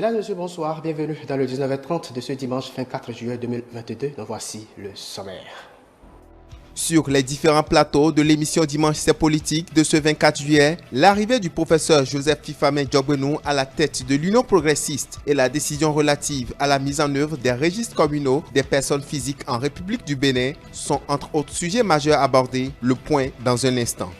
Mesdames et messieurs, bonsoir. Bienvenue dans le 19h30 de ce dimanche 24 juillet 2022. Donc voici le sommaire. Sur les différents plateaux de l'émission Dimanche c'est politique de ce 24 juillet, l'arrivée du professeur Joseph Fifamin Diogbenou à la tête de l'Union progressiste et la décision relative à la mise en œuvre des registres communaux des personnes physiques en République du Bénin sont entre autres sujets majeurs abordés. Le point dans un instant.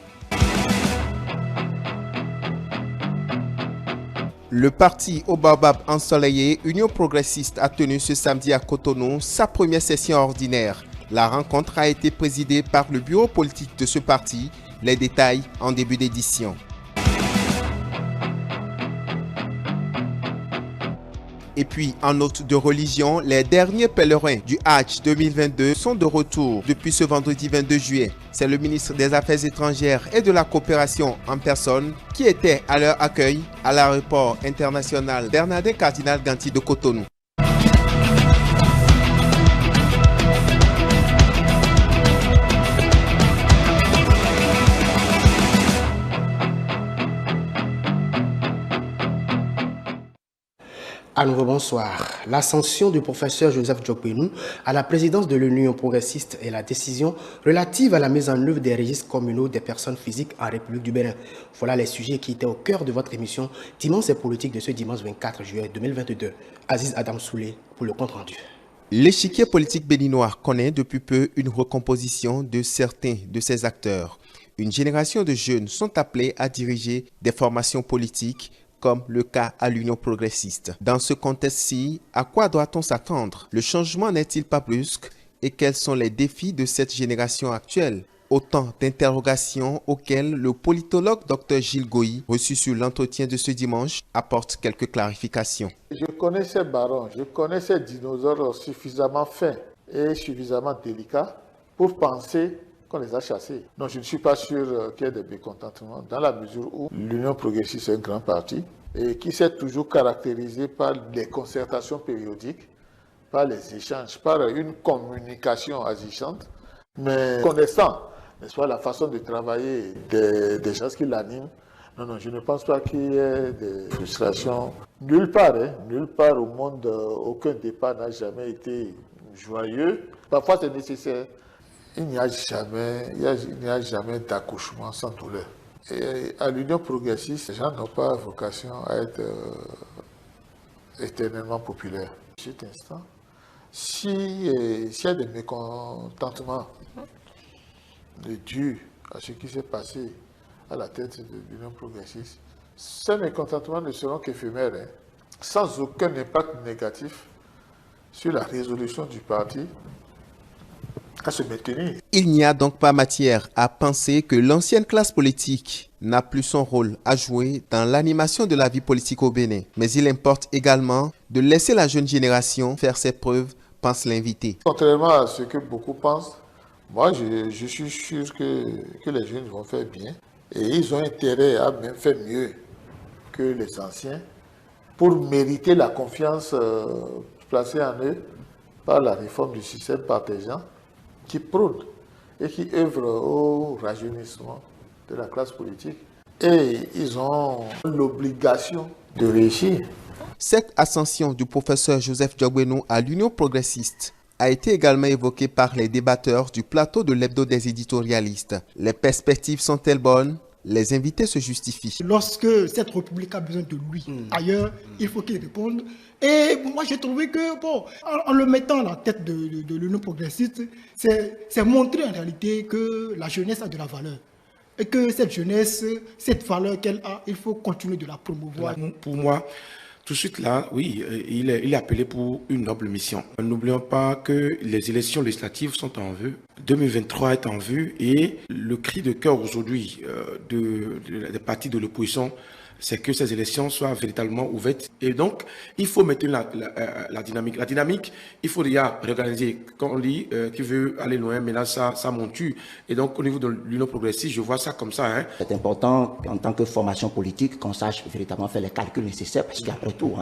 Le parti au Baobab ensoleillé Union progressiste a tenu ce samedi à Cotonou sa première session ordinaire. La rencontre a été présidée par le bureau politique de ce parti. Les détails en début d'édition. Et puis, en note de religion, les derniers pèlerins du Hajj 2022 sont de retour depuis ce vendredi 22 juillet. C'est le ministre des Affaires étrangères et de la coopération en personne qui était à leur accueil à l'aéroport international Bernardin Cardinal Ganti de Cotonou. À nouveau, bonsoir. L'ascension du professeur Joseph Diogbenou à la présidence de l'Union progressiste et la décision relative à la mise en œuvre des registres communaux des personnes physiques en République du Bénin. Voilà les sujets qui étaient au cœur de votre émission Dimanche c'est politique de ce dimanche 24 juillet 2022. Aziz Adam Soulé pour le compte-rendu. L'échiquier politique béninois connaît depuis peu une recomposition de certains de ses acteurs. Une génération de jeunes sont appelés à diriger des formations politiques, comme le cas à l'Union progressiste. Dans ce contexte-ci, à quoi doit-on s'attendre? Le changement n'est-il pas brusque? Et quels sont les défis de cette génération actuelle? Autant d'interrogations auxquelles le politologue Dr Gilles Goï, reçu sur l'entretien de ce dimanche, apporte quelques clarifications. Je connais ces barons, je connais ces dinosaures suffisamment fins et suffisamment délicats pour penser qu'on les a chassés. Non, je ne suis pas sûr qu'il y ait des mécontentements dans la mesure où l'Union progressiste est un grand parti et qui s'est toujours caractérisé par les concertations périodiques, par les échanges, par une communication agissante, mais connaissant, n'est-ce pas, la façon de travailler des gens qui l'animent. Non, je ne pense pas qu'il y ait des frustrations. Nulle part au monde, aucun départ n'a jamais été joyeux. Parfois, c'est nécessaire. Il n'y a jamais d'accouchement sans douleur. Et à l'Union progressiste, les gens n'ont pas vocation à être éternellement populaires. À cet instant, s'il y a des mécontentements dus à ce qui s'est passé à la tête de l'Union progressiste, ces mécontentements ne seront qu'éphémères, sans aucun impact négatif sur la résolution du parti à se maintenir. Il n'y a donc pas matière à penser que l'ancienne classe politique n'a plus son rôle à jouer dans l'animation de la vie politique au Bénin. Mais il importe également de laisser la jeune génération faire ses preuves, pense l'invité. Contrairement à ce que beaucoup pensent, moi je suis sûr que les jeunes vont faire bien et ils ont intérêt à même faire mieux que les anciens pour mériter la confiance placée en eux par la réforme du système partisan qui prône et qui œuvre au rajeunissement de la classe politique. Et ils ont l'obligation de réussir. Cette ascension du professeur Joseph Diogbenou à l'Union progressiste a été également évoquée par les débatteurs du plateau de l'hebdo des éditorialistes. Les perspectives sont-elles bonnes? Les invités se justifient. Lorsque cette République a besoin de lui ailleurs, il faut qu'il réponde. Et moi, j'ai trouvé que, en le mettant à la tête de l'Union progressiste, c'est montrer en réalité que la jeunesse a de la valeur. Et que cette jeunesse, cette valeur qu'elle a, il faut continuer de la promouvoir. Pour moi, tout de suite là, oui, il est appelé pour une noble mission. N'oublions pas que les élections législatives sont en vue. 2023 est en vue et le cri de cœur aujourd'hui des partis de l'opposition, c'est que ces élections soient véritablement ouvertes. Et donc, il faut maintenir la dynamique. La dynamique, il faut déjà réorganiser. Quand on dit qui veut aller loin, mais là, ça monture. Et donc, au niveau de l'Union progressiste, je vois ça comme ça. C'est important, en tant que formation politique, qu'on sache véritablement faire les calculs nécessaires, parce qu'après tout,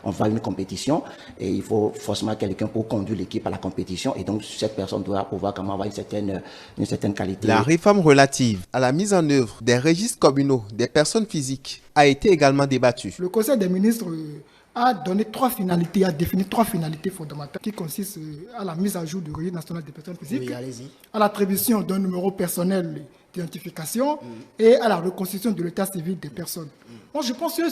on va à une compétition et il faut forcément quelqu'un pour conduire l'équipe à la compétition. Et donc, cette personne doit pouvoir comment avoir une certaine qualité. La réforme relative à la mise en œuvre des registres communaux des personnes physiques a été également débattue. Le Conseil des ministres a donné 3 finalités, a défini 3 finalités fondamentales qui consistent à la mise à jour du registre national des personnes physiques, oui, à l'attribution d'un numéro personnel d'identification et à la reconstitution de l'état civil des personnes. Moi, je pense que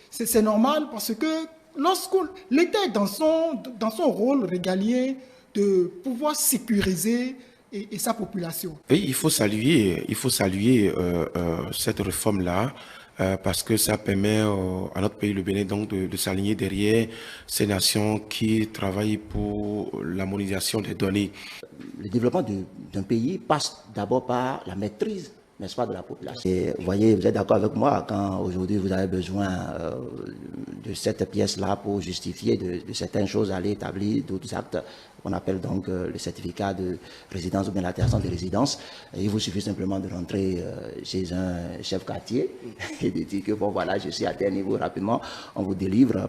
c'est normal parce que lorsque l'État est dans son rôle régalien de pouvoir sécuriser et sa population. Et il faut saluer cette réforme-là parce que ça permet à notre pays, le Bénin, donc de s'aligner derrière ces nations qui travaillent pour l'harmonisation des données. Le développement d'un pays passe d'abord par la maîtrise, n'est-ce pas, de la population. Et vous voyez, vous êtes d'accord avec moi quand aujourd'hui vous avez besoin de cette pièce-là pour justifier de certaines choses, aller établir d'autres actes qu'on appelle donc le certificat de résidence ou bien l'attestation de résidence. Et il vous suffit simplement de rentrer chez un chef quartier et de dire que bon voilà, je suis à tel niveau rapidement, on vous délivre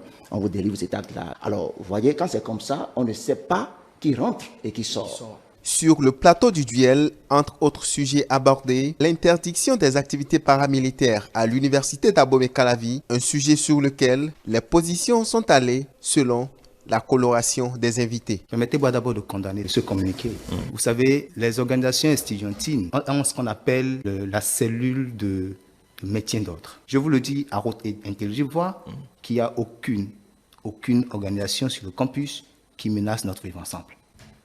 cet acte-là. Alors, vous voyez, quand c'est comme ça, on ne sait pas qui rentre et qui sort. Sur le plateau du duel, entre autres sujets abordés, l'interdiction des activités paramilitaires à l'université d'Abomey-Calavi, un sujet sur lequel les positions sont allées selon la coloration des invités. Permettez-moi d'abord de condamner ce communiqué. Vous savez, les organisations estudiantines ont ce qu'on appelle la cellule de maintien d'ordre. Je vous le dis à haute et intelligible voix, qu'il n'y a aucune organisation sur le campus qui menace notre vivre ensemble.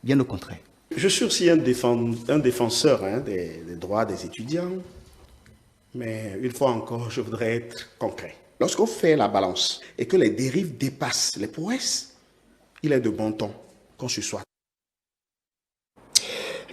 Bien au contraire. Je suis aussi un défenseur des droits des étudiants, mais une fois encore, je voudrais être concret. Lorsqu'on fait la balance et que les dérives dépassent les prouesses, il est de bon ton qu'on se soit.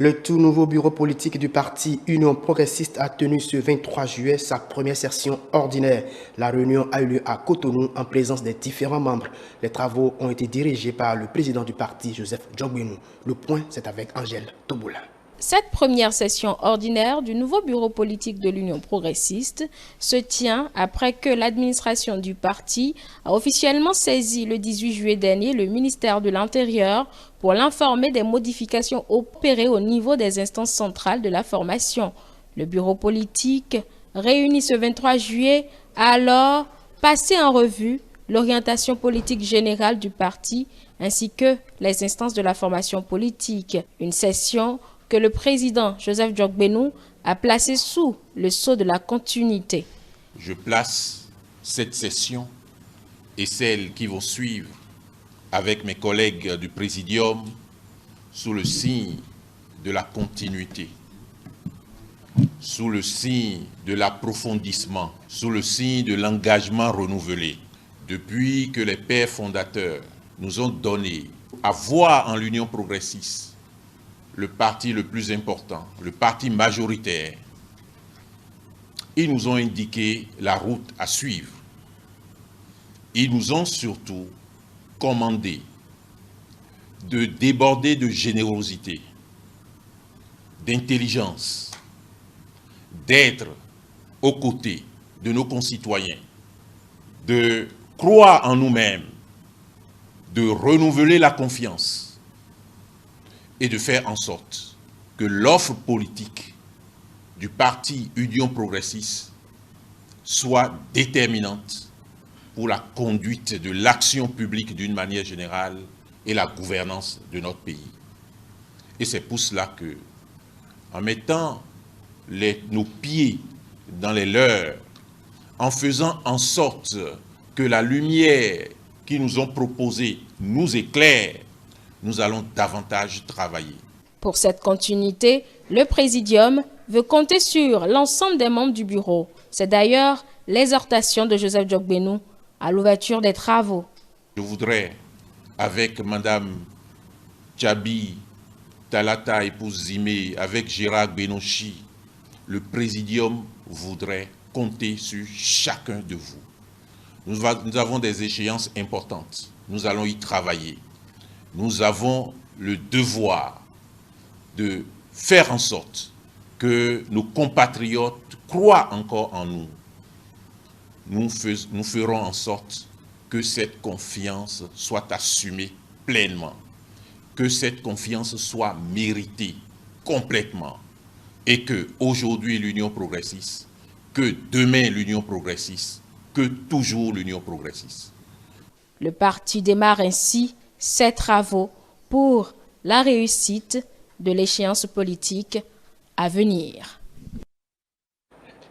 Le tout nouveau bureau politique du parti Union progressiste a tenu ce 23 juillet sa première session ordinaire. La réunion a eu lieu à Cotonou en présence des différents membres. Les travaux ont été dirigés par le président du parti, Joseph Djogbenou. Le point, c'est avec Angèle Toboula. Cette première session ordinaire du nouveau bureau politique de l'Union progressiste se tient après que l'administration du parti a officiellement saisi le 18 juillet dernier le ministère de l'Intérieur pour l'informer des modifications opérées au niveau des instances centrales de la formation. Le bureau politique, réuni ce 23 juillet, a alors passé en revue l'orientation politique générale du parti ainsi que les instances de la formation politique. Une session que le président Joseph Djogbenou a placé sous le sceau de la continuité. Je place cette session et celles qui vont suivre avec mes collègues du Présidium sous le signe de la continuité, sous le signe de l'approfondissement, sous le signe de l'engagement renouvelé. Depuis que les pères fondateurs nous ont donné à voir en l'Union progressiste le parti le plus important, le parti majoritaire, ils nous ont indiqué la route à suivre. Ils nous ont surtout commandé de déborder de générosité, d'intelligence, d'être aux côtés de nos concitoyens, de croire en nous-mêmes, de renouveler la confiance et de faire en sorte que l'offre politique du parti Union progressiste soit déterminante pour la conduite de l'action publique d'une manière générale et la gouvernance de notre pays. Et c'est pour cela que, en mettant nos pieds dans les leurs, en faisant en sorte que la lumière qu'ils nous ont proposée nous éclaire, nous allons davantage travailler. Pour cette continuité, le Présidium veut compter sur l'ensemble des membres du bureau. C'est d'ailleurs l'exhortation de Joseph Djogbenou à l'ouverture des travaux. Je voudrais, avec Mme Tchabi Talata, épouse Zimé, avec Gérard Benochi, le Présidium voudrait compter sur chacun de vous. Nous avons des échéances importantes. Nous allons y travailler. Nous avons le devoir de faire en sorte que nos compatriotes croient encore en nous. Nous ferons en sorte que cette confiance soit assumée pleinement, que cette confiance soit méritée complètement et que aujourd'hui l'Union progressiste, que demain l'Union progressiste, que toujours l'Union progressiste. Le parti démarre ainsi ses travaux pour la réussite de l'échéance politique à venir.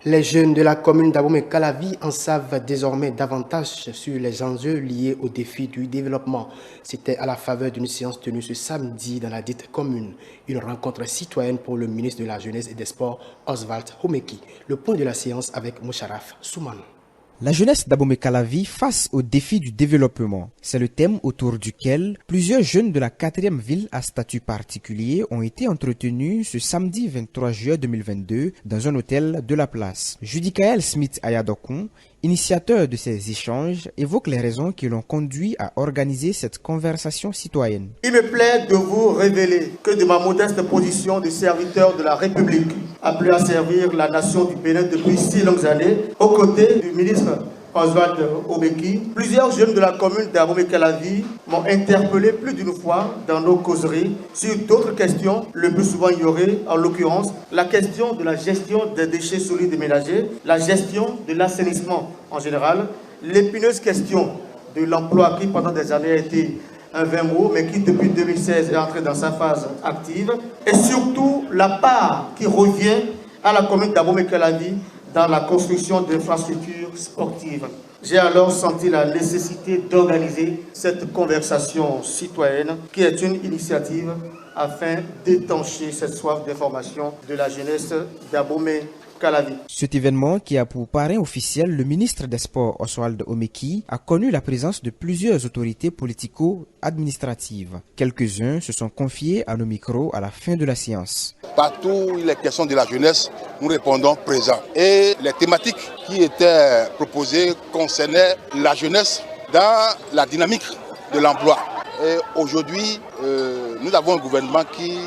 Les jeunes de la commune d'Abomey-Calavi en savent désormais davantage sur les enjeux liés aux défis du développement. C'était à la faveur d'une séance tenue ce samedi dans la dite commune. Une rencontre citoyenne pour le ministre de la Jeunesse et des Sports, Oswald Homeki. Le point de la séance avec Moucharaf Soumane. La jeunesse d'Abomey-Calavi face aux défis du développement. C'est le thème autour duquel plusieurs jeunes de la 4e ville à statut particulier ont été entretenus ce samedi 23 juillet 2022 dans un hôtel de la place. Judicaël Smith Ayadokun, initiateur de ces échanges, évoque les raisons qui l'ont conduit à organiser cette conversation citoyenne. Il me plaît de vous révéler que de ma modeste position de serviteur de la République, appelé à servir la nation du Bénin depuis si longues années, aux côtés du ministre Oswald Homeki, plusieurs jeunes de la commune d'Abomey-Calavi m'ont interpellé plus d'une fois dans nos causeries sur d'autres questions, le plus souvent ignorées, en l'occurrence la question de la gestion des déchets solides et ménagers, la gestion de l'assainissement en général, l'épineuse question de l'emploi qui pendant des années a été un vain mot, mais qui depuis 2016 est entré dans sa phase active, et surtout la part qui revient à la commune d'Abomey-Calavi dans la construction d'infrastructures sportives. J'ai alors senti la nécessité d'organiser cette conversation citoyenne qui est une initiative afin d'étancher cette soif d'information de la jeunesse d'Abomey-Calavi. Cet événement, qui a pour parrain officiel le ministre des Sports Oswald Homeki, a connu la présence de plusieurs autorités politico-administratives. Quelques-uns se sont confiés à nos micros à la fin de la séance. Partout où il est question de la jeunesse, nous répondons présent. Et les thématiques qui étaient proposées concernaient la jeunesse dans la dynamique de l'emploi. Et aujourd'hui, nous avons un gouvernement qui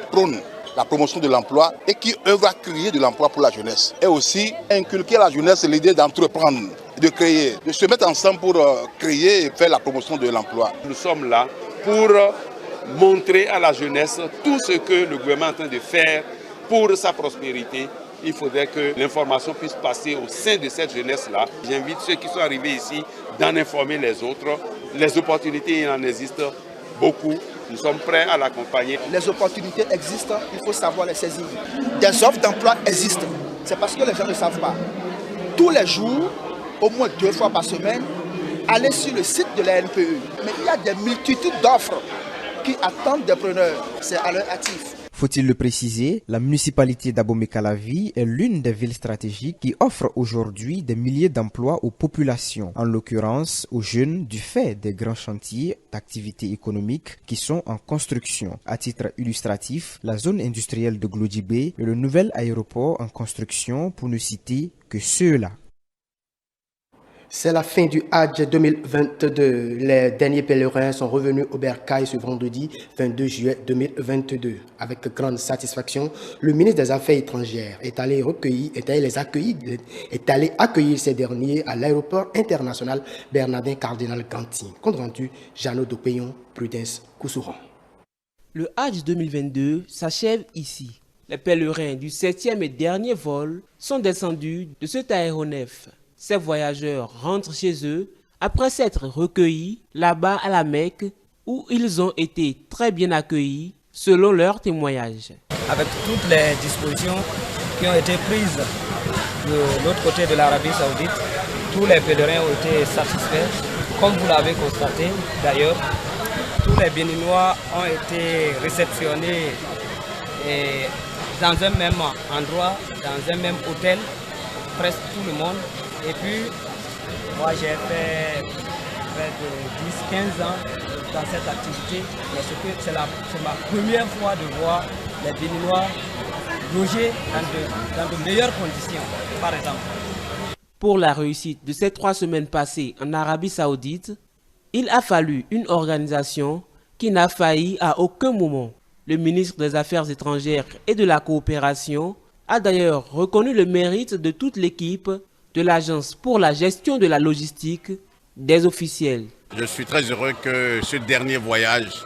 prône la promotion de l'emploi et qui œuvre à créer de l'emploi pour la jeunesse. Et aussi inculquer à la jeunesse l'idée d'entreprendre, de créer, de se mettre ensemble pour créer et faire la promotion de l'emploi. Nous sommes là pour montrer à la jeunesse tout ce que le gouvernement est en train de faire pour sa prospérité. Il faudrait que l'information puisse passer au sein de cette jeunesse-là. J'invite ceux qui sont arrivés ici d'en informer les autres. Les opportunités, il en existe beaucoup. Nous sommes prêts à l'accompagner. Les opportunités existent, il faut savoir les saisir. Des offres d'emploi existent. C'est parce que les gens ne savent pas. Tous les jours, au moins 2 fois par semaine, allez sur le site de la NPE. Mais il y a des multitudes d'offres qui attendent des preneurs. C'est à leur actif. Faut-il le préciser, la municipalité d'Abomey-Calavi est l'une des villes stratégiques qui offre aujourd'hui des milliers d'emplois aux populations, en l'occurrence aux jeunes du fait des grands chantiers d'activités économiques qui sont en construction. À titre illustratif, la zone industrielle de Glodjibé et le nouvel aéroport en construction pour ne citer que ceux-là. C'est la fin du Hajj 2022. Les derniers pèlerins sont revenus au Bercail ce vendredi 22 juillet 2022. Avec grande satisfaction, le ministre des Affaires étrangères est allé accueillir ces derniers à l'aéroport international Bernardin Cardinal Ganti. Compte rendu, Jeannot Dopayon, Prudence Koussouran. Le Hajj 2022 s'achève ici. Les pèlerins du 7e et dernier vol sont descendus de cet aéronef. Ces voyageurs rentrent chez eux après s'être recueillis là-bas à la Mecque où ils ont été très bien accueillis selon leurs témoignages. Avec toutes les dispositions qui ont été prises de l'autre côté de l'Arabie Saoudite, tous les pèlerins ont été satisfaits. Comme vous l'avez constaté d'ailleurs, tous les Béninois ont été réceptionnés dans un même endroit, dans un même hôtel, presque tout le monde. Et puis, moi j'ai fait près de 10-15 ans dans cette activité, mais c'est ma première fois de voir les Béninois logés dans de meilleures conditions, par exemple. Pour la réussite de ces 3 semaines passées en Arabie Saoudite, il a fallu une organisation qui n'a failli à aucun moment. Le ministre des Affaires étrangères et de la coopération a d'ailleurs reconnu le mérite de toute l'équipe de l'Agence pour la gestion de la logistique des officiels. Je suis très heureux que ce dernier voyage,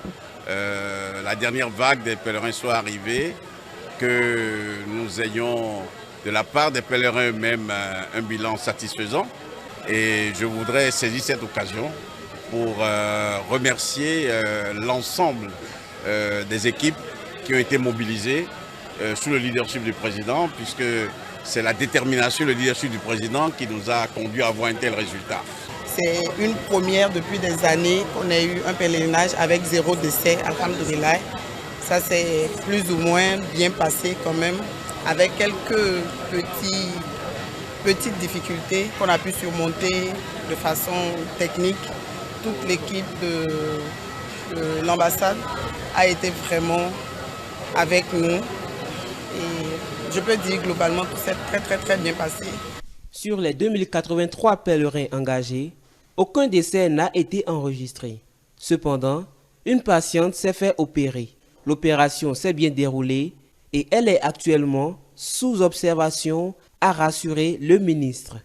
la dernière vague des pèlerins soit arrivée, que nous ayons de la part des pèlerins eux-mêmes un bilan satisfaisant. Et je voudrais saisir cette occasion pour remercier l'ensemble des équipes qui ont été mobilisées sous le leadership du président, puisque c'est la détermination, le leadership du président qui nous a conduit à avoir un tel résultat. C'est une première depuis des années qu'on ait eu un pèlerinage avec 0 décès, alhamdoulilah. Ça s'est plus ou moins bien passé quand même, avec quelques petites difficultés qu'on a pu surmonter de façon technique. Toute l'équipe de l'ambassade a été vraiment avec nous. Et je peux dire globalement que c'est très bien passé. Sur les 2083 pèlerins engagés, aucun décès n'a été enregistré. Cependant, une patiente s'est fait opérer. L'opération s'est bien déroulée et elle est actuellement sous observation, a rassuré le ministre.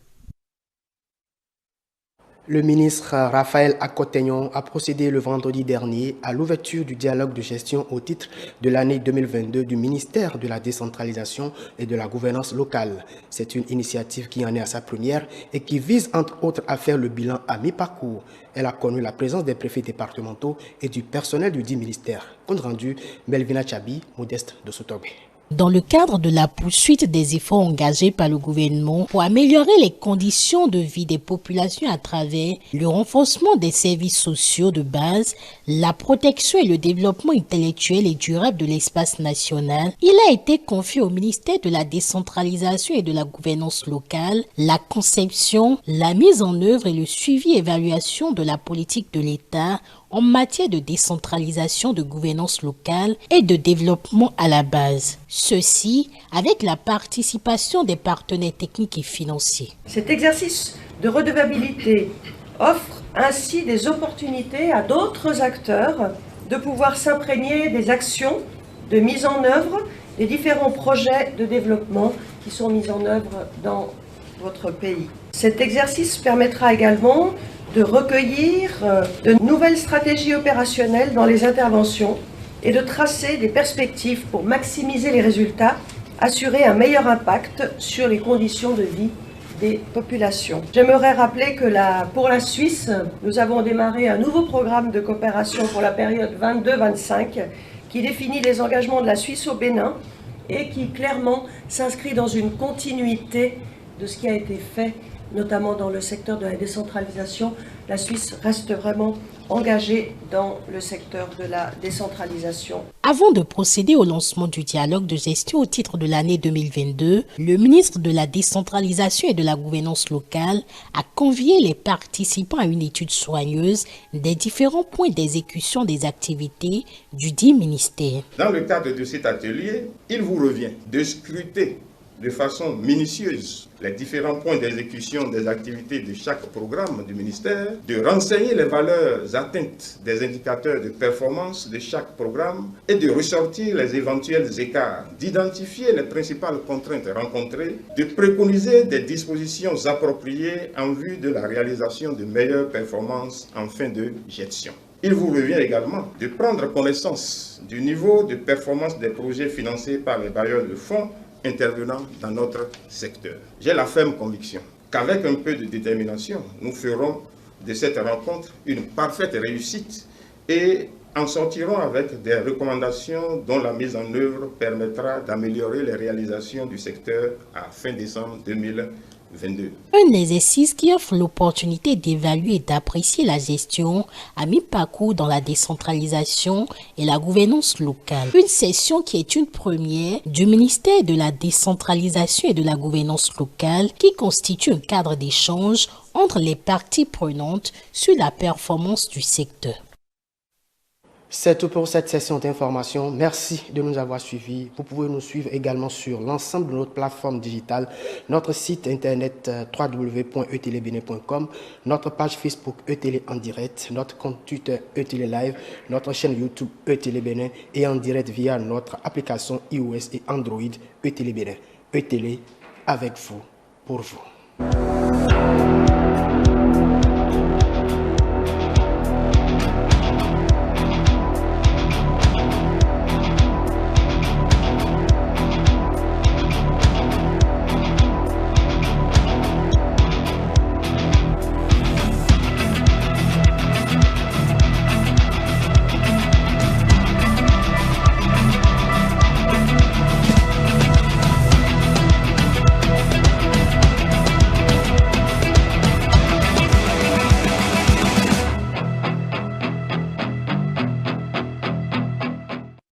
Le ministre Raphaël Akotegnon a procédé le vendredi dernier à l'ouverture du dialogue de gestion au titre de l'année 2022 du ministère de la décentralisation et de la gouvernance locale. C'est une initiative qui en est à sa première et qui vise entre autres à faire le bilan à mi-parcours. Elle a connu la présence des préfets départementaux et du personnel du dit ministère. Compte rendu, Melvina Chabi, Modeste de Sotobe. Dans le cadre de la poursuite des efforts engagés par le gouvernement pour améliorer les conditions de vie des populations à travers le renforcement des services sociaux de base, la protection et le développement intellectuel et durable de l'espace national, il a été confié au ministère de la décentralisation et de la gouvernance locale la conception, la mise en œuvre et le suivi et évaluation de la politique de l'État en matière de décentralisation, de gouvernance locale et de développement à la base. Ceci avec la participation des partenaires techniques et financiers. Cet exercice de redevabilité offre ainsi des opportunités à d'autres acteurs de pouvoir s'imprégner des actions de mise en œuvre des différents projets de développement qui sont mis en œuvre dans votre pays. Cet exercice permettra également de recueillir de nouvelles stratégies opérationnelles dans les interventions et de tracer des perspectives pour maximiser les résultats, assurer un meilleur impact sur les conditions de vie des populations. J'aimerais rappeler que pour la Suisse, nous avons démarré un nouveau programme de coopération pour la période 22-25 qui définit les engagements de la Suisse au Bénin et qui clairement s'inscrit dans une continuité de ce qui a été fait, notamment dans le secteur de la décentralisation. La Suisse reste vraiment engagée dans le secteur de la décentralisation. Avant de procéder au lancement du dialogue de gestion au titre de l'année 2022, le ministre de la décentralisation et de la gouvernance locale a convié les participants à une étude soigneuse des différents points d'exécution des activités du dit ministère. Dans le cadre de cet atelier, il vous revient de scruter de façon minutieuse les différents points d'exécution des activités de chaque programme du ministère, de renseigner les valeurs atteintes des indicateurs de performance de chaque programme et de ressortir les éventuels écarts, d'identifier les principales contraintes rencontrées, de préconiser des dispositions appropriées en vue de la réalisation de meilleures performances en fin de gestion. Il vous revient également de prendre connaissance du niveau de performance des projets financés par les bailleurs de fonds intervenant dans notre secteur. J'ai la ferme conviction qu'avec un peu de détermination, nous ferons de cette rencontre une parfaite réussite et en sortirons avec des recommandations dont la mise en œuvre permettra d'améliorer les réalisations du secteur à fin décembre 2022. Un exercice qui offre l'opportunité d'évaluer et d'apprécier la gestion à mi-parcours dans la décentralisation et la gouvernance locale. Une session qui est une première du ministère de la décentralisation et de la gouvernance locale qui constitue un cadre d'échange entre les parties prenantes sur la performance du secteur. C'est tout pour cette session d'information. Merci de nous avoir suivis. Vous pouvez nous suivre également sur l'ensemble de notre plateforme digitale, notre site internet www.etelebene.com, notre page Facebook eTélé en direct, notre compte Twitter eTélé Live, notre chaîne YouTube eTélé Bénin et en direct via notre application iOS et Android eTélé Bénin. eTélé avec vous, pour vous.